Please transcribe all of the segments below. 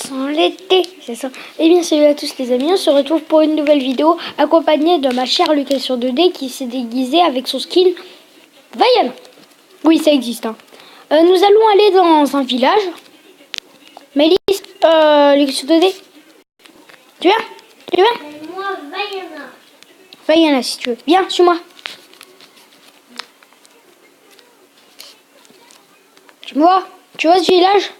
sent l'été, c'est ça. Eh bien salut à tous les amis, on se retrouve pour une nouvelle vidéo accompagnée de ma chère Lucas sur 2D qui s'est déguisée avec son skin Vaiana. Oui, ça existe. Hein. Nous allons aller dans un village. Mélisse, Lucas sur 2D, tu viens? Tu viens? Moi, Vaiana. Vaiana si tu veux. Viens, suis-moi. Tu me vois? Tu vois ce village?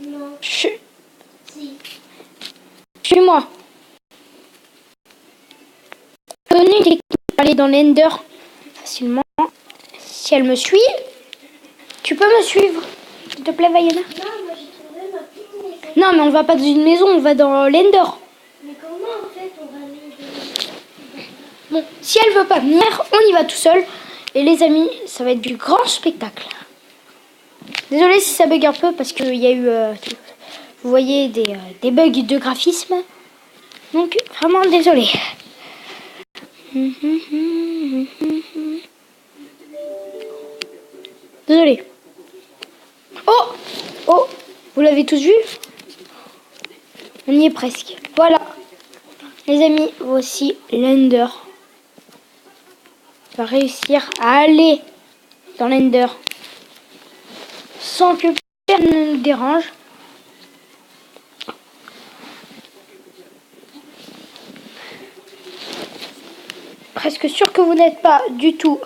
Non. Si. Suis-moi. Connu une technique pour aller dans l'Ender facilement. Si elle me suit, tu peux me suivre. S'il te plaît, Vaiana. Non, moi j'ai trouvé ma petite maison. Non, mais on va pas dans une maison, on va dans l'Ender. Mais comment en fait on va aller Bon, si elle veut pas venir, on y va tout seul. Et les amis, ça va être du grand spectacle. Désolé si ça bug un peu parce qu'il y a eu, vous voyez, des bugs de graphisme. Donc, vraiment désolé. Désolé. Oh! Oh! Vous l'avez tous vu? On y est presque. Voilà. Les amis, voici l'Ender. On va réussir à aller dans l'Ender sans que personne ne nous dérange. Presque sûr que vous n'êtes pas du tout.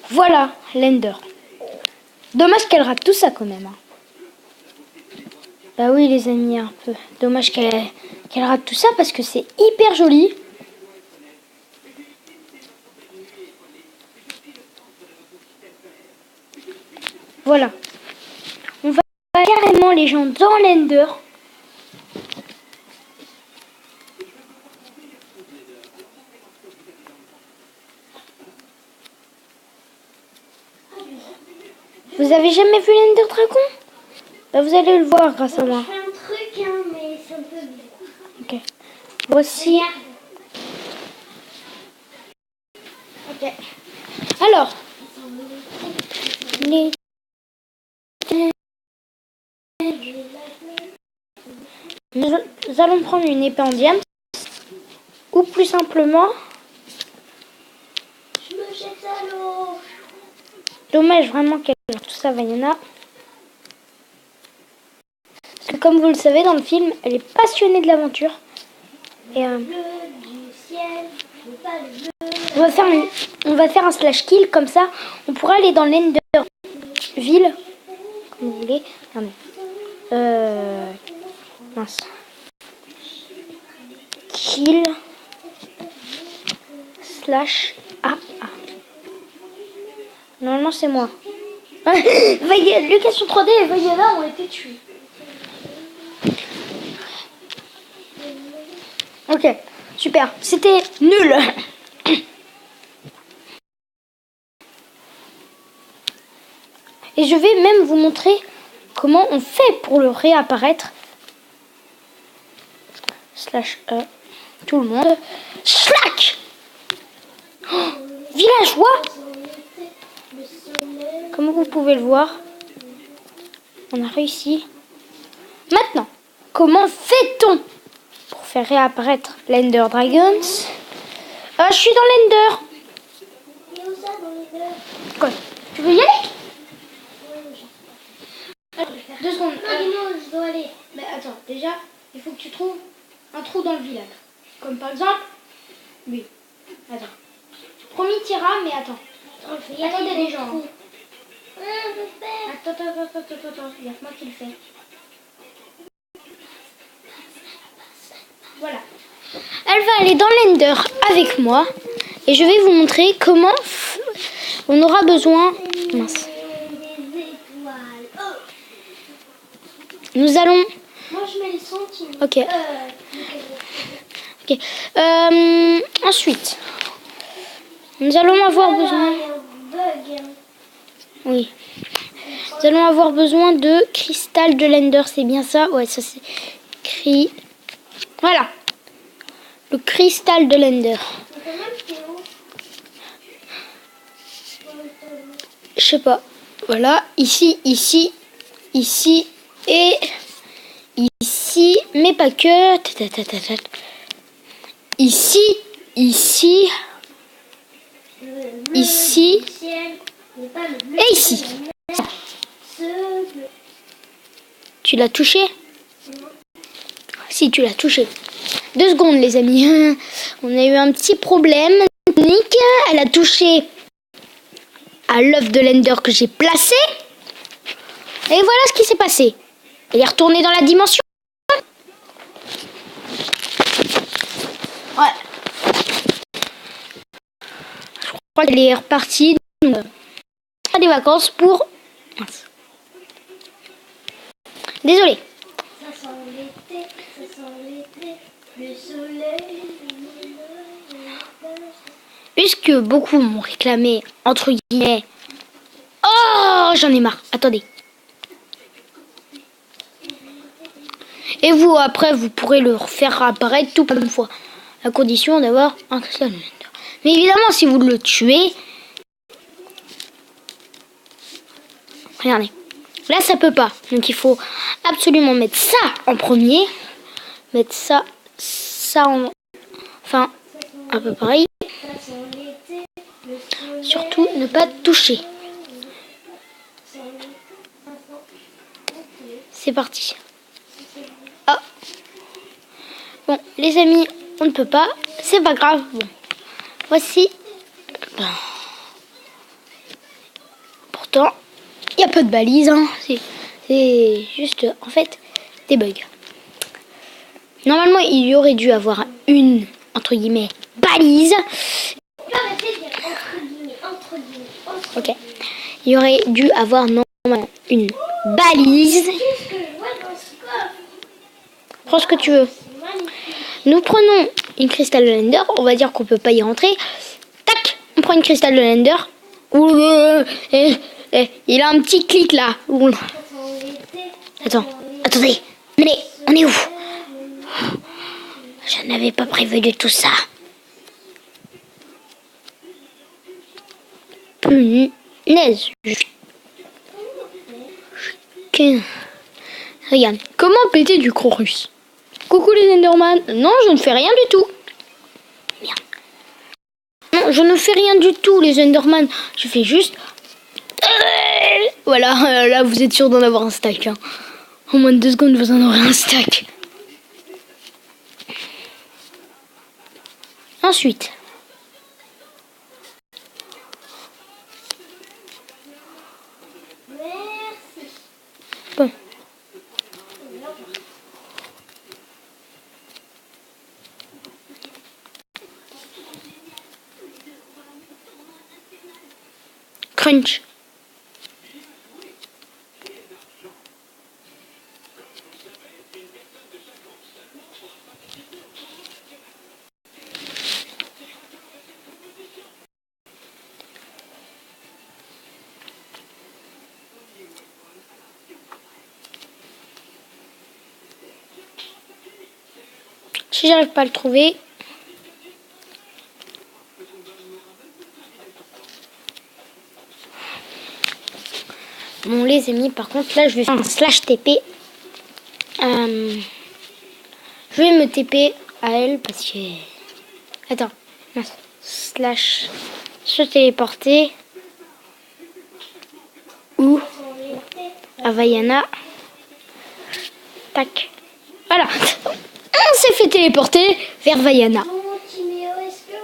Voilà l'Ender. Dommage qu'elle rate tout ça quand même. Hein. Bah oui les amis, un peu. Dommage qu'elle rate tout ça parce que c'est hyper joli. Voilà. On va carrément les gens dans l'Ender. Vous avez jamais vu l'Ender Dragon? Bah vous allez le voir grâce à moi. Je fais un truc, hein, mais c'est un peu bizarre. Ok. Voici. Ok. Alors. Nous allons prendre une épée en diamant. Ou plus simplement. Je me jette à l'eau. Dommage vraiment qu'elle ait tout ça, Vaiana. Parce que comme vous le savez dans le film, elle est passionnée de l'aventure. Et Bleu du ciel, le pas le bleu. on va faire un slash kill comme ça. On pourra aller dans l'Ender ville. Comme vous voulez. Attendez. Mince. Kill. Slash AA. Normalement c'est moi. Lucas sur 3D et Vaiana ont été tués. Ok, super. C'était nul. Et je vais même vous montrer comment on fait pour le réapparaître. Slash E. Tout le monde. Slack. Oh, villageois. Comme vous pouvez le voir, on a réussi. Maintenant, comment fait-on pour faire réapparaître l'Ender Dragons? Je suis dans l'Ender. Et où ça dans les deux? Quoi? Tu veux y aller? 2 secondes. Non, je dois aller. Mais attends, déjà, il faut que tu trouves un trou dans le village. Comme par exemple, lui. Attends. Promis, tira, mais attends. Attendez les gens. Hein. Attends. Il y a que moi qui le fais. Voilà. Elle va aller dans l'Ender avec moi. Et je vais vous montrer comment on aura besoin... Mince. Nous allons... Moi, je mets les centimes. Ok. Ok. Ensuite, nous allons avoir besoin... Oui. Nous allons avoir besoin de cristal de l'Ender. C'est bien ça? Ouais, ça c'est... Voilà. Le cristal de l'Ender. Je sais pas. Voilà, ici, ici, ici et ici, mais pas que. Ici, ici, ici et ici. Tu l'as touché? Si, tu l'as touché. 2 secondes, les amis. On a eu un petit problème. Nick, elle a touché à l'œuf de l'Ender que j'ai placé. Et voilà ce qui s'est passé. Elle est retournée dans la dimension. Ouais. Je crois qu'elle est repartie. Donc, à des vacances pour... Désolée. Ça sent l'été, le soleil. Puisque beaucoup m'ont réclamé, entre guillemets... Oh, j'en ai marre. Attendez. Et vous, après, vous pourrez le refaire apparaître tout une fois. À condition d'avoir un cristal de l'Ender. Mais évidemment, si vous le tuez... Regardez. Là, ça peut pas. Donc, il faut absolument mettre ça en premier. Mettre ça en... Enfin, un peu pareil. Surtout, ne pas toucher. C'est parti. Ah. Bon, les amis, on ne peut pas. C'est pas grave. Bon. Voici. Pourtant, il n'y a pas de balises. Hein. C'est juste, en fait, des bugs. Normalement, il y aurait dû avoir une, entre guillemets, balise. Ok. Il y aurait dû avoir normalement une balise. Prends ce que tu veux. Nous prenons une cristal de l'Ender. On va dire qu'on peut pas y rentrer. Tac, on prend une cristal de l'Ender. Il a un petit clic là. Attends, attendez. Mais on est où? Je n'avais pas prévu de tout ça. Punaise. Regarde, comment péter du Chorus? Coucou les Enderman. Non, je ne fais rien du tout. Merde. Non, je ne fais rien du tout les Enderman. Je fais juste... Voilà, là vous êtes sûr d'en avoir un stack. Hein. En moins de 2 secondes, vous en aurez un stack. Ensuite... Bon. Crunch. Si j'arrive pas à le trouver... Bon les amis, par contre là je vais faire un slash TP. Je vais me TP à elle parce que... Attends. Slash se téléporter. Ou à Vaiana. Tac. Voilà. On s'est fait téléporter vers Vaiana. Bon, Timéo, est-ce que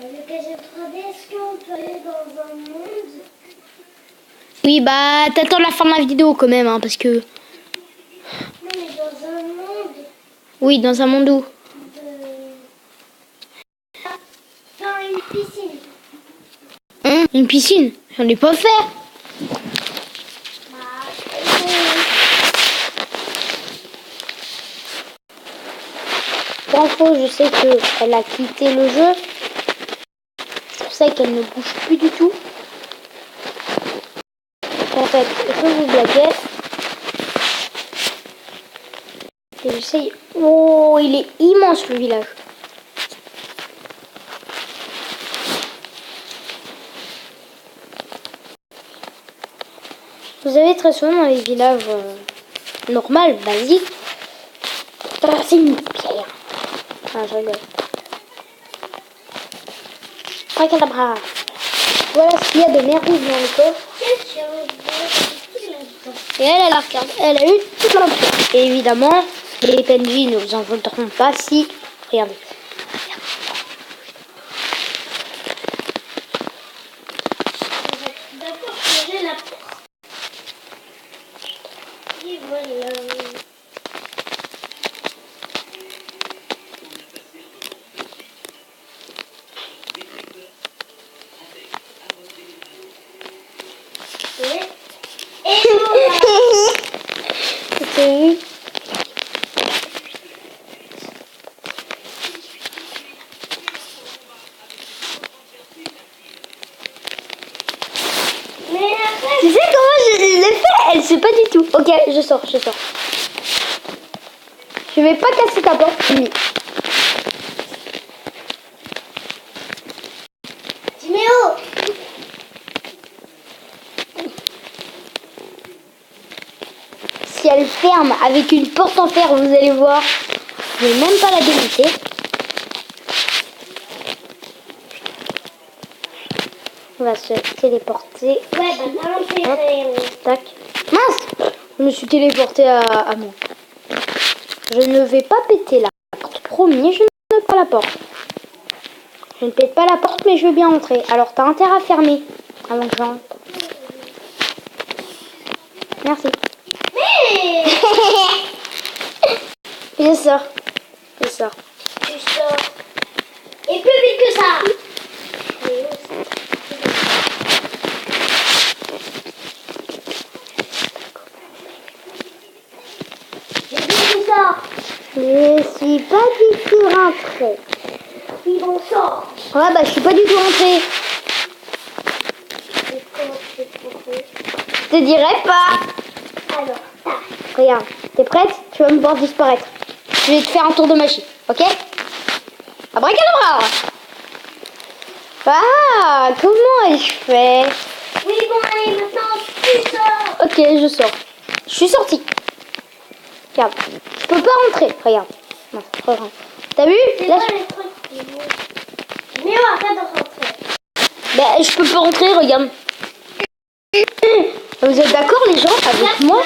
le KG3D, est-ce qu'on peut aller dans un monde? Oui, bah, t'attends la fin de la vidéo quand même, hein, parce que... Non, mais dans un monde Oui, dans un monde où? dans une piscine. Une piscine? J'en ai pas fait. Pour info, je sais qu'elle a quitté le jeu. C'est pour ça qu'elle ne bouge plus du tout. En fait, je vous blaguez. Et j'essaye. Oh, il est immense le village. Vous avez très souvent dans les villages normaux, basiques, tracer une pierre. Ah, je rigole. Abracadabra. Voilà ce qu'il y a de merveilleux dans le coffre. Et elle a regardé. Elle a eu toute la pierre. Et évidemment, les PNJ ne vous en voudront pas si... Regardez. D'abord, tirer la porte. Et voilà. Et voilà. C'était... Mais après, Tu sais comment je l'ai fait? Elle sait pas du tout. Ok, je sors. Je vais pas casser ta porte. Oui. Timéo. Si elle ferme avec une porte en fer, vous allez voir, je vais même pas la démonter. On va se téléporter. Ouais, bah non, Tac. Mince! Je me suis téléportée à moi. Je ne vais pas péter la porte. Promis, je ne pète pas la porte. Je ne pète pas la porte, mais je veux bien entrer. Alors, t'as intérêt à fermer avant que j'entre. Merci. Mais Je sors. tu sors. Et plus vite que ça. J'ai dit que ça. Je suis pas du tout rentrée. Oui, on sort. Ouais, bah, je suis pas du tout rentrée. Et comment tu fais pour rentrer? Je te dirai pas. Alors, tac. Regarde, t'es prête? Tu vas me voir disparaître. Je vais te faire un tour de magie, ok? Abracadabra! Ah, comment ai-je fait? Oui, bon, allez, maintenant, tu sors. Ok, je sors. Je suis sortie. Regarde, je peux pas rentrer. Regarde. Non, je rentre. T'as vu? C'est Là, quoi les trucs? Mais on arrête de rentrer. je peux pas rentrer, regarde. Vous êtes d'accord, les gens, avec moi?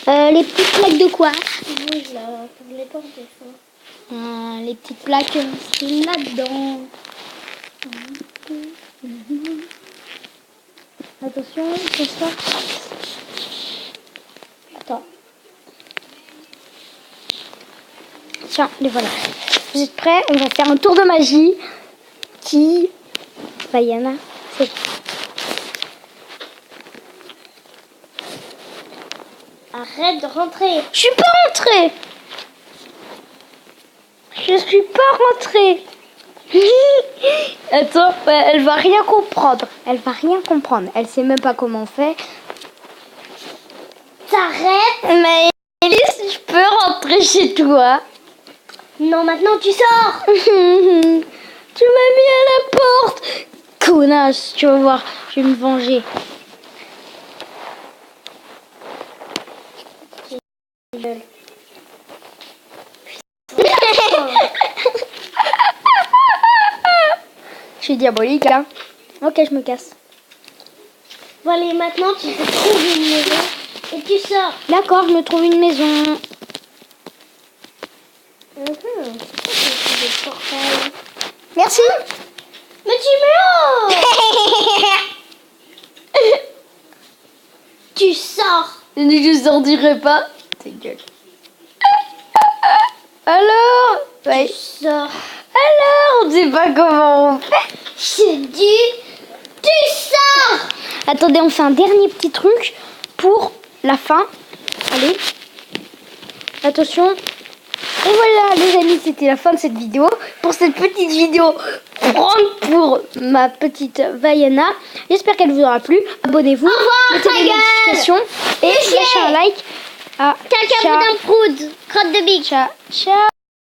Les petites plaques de quoi? Oui, là, comme les portes des fois. Les petites plaques, c'est là-dedans. Attention, c'est ça. Attends. Tiens, les voilà. Vous êtes prêts? On va faire un tour de magie. Qui? Vaiana, c'est... Arrête de rentrer. Je suis pas rentrée. Je suis pas rentrée. Attends, elle va rien comprendre. Elle va rien comprendre. Elle sait même pas comment on fait. T'arrêtes. Mais Elise, je peux rentrer chez toi. Non, maintenant tu sors. Tu m'as mis à la porte. Connasse, tu vas voir. Je vais me venger. Je suis diabolique, hein. Ok, je me casse. Bon, allez, maintenant tu te trouves une maison et tu sors. D'accord, je me trouve une maison. Des portails. Merci. Mais tu Tu sors. Je sortirai pas. Ta gueule. Alors? Ouais. Tu sors. Alors, on sait pas comment on fait. Je dis, tu sors. Attendez, on fait un dernier petit truc pour la fin. Allez. Attention. Et voilà, les amis, c'était la fin de cette vidéo. Pour cette petite vidéo, prendre pour ma petite Vaiana. J'espère qu'elle vous aura plu. Abonnez-vous, mettez les notifications et lâchez un like. Caca ciao. boudin proud. Crotte de bique. Ciao. Ciao.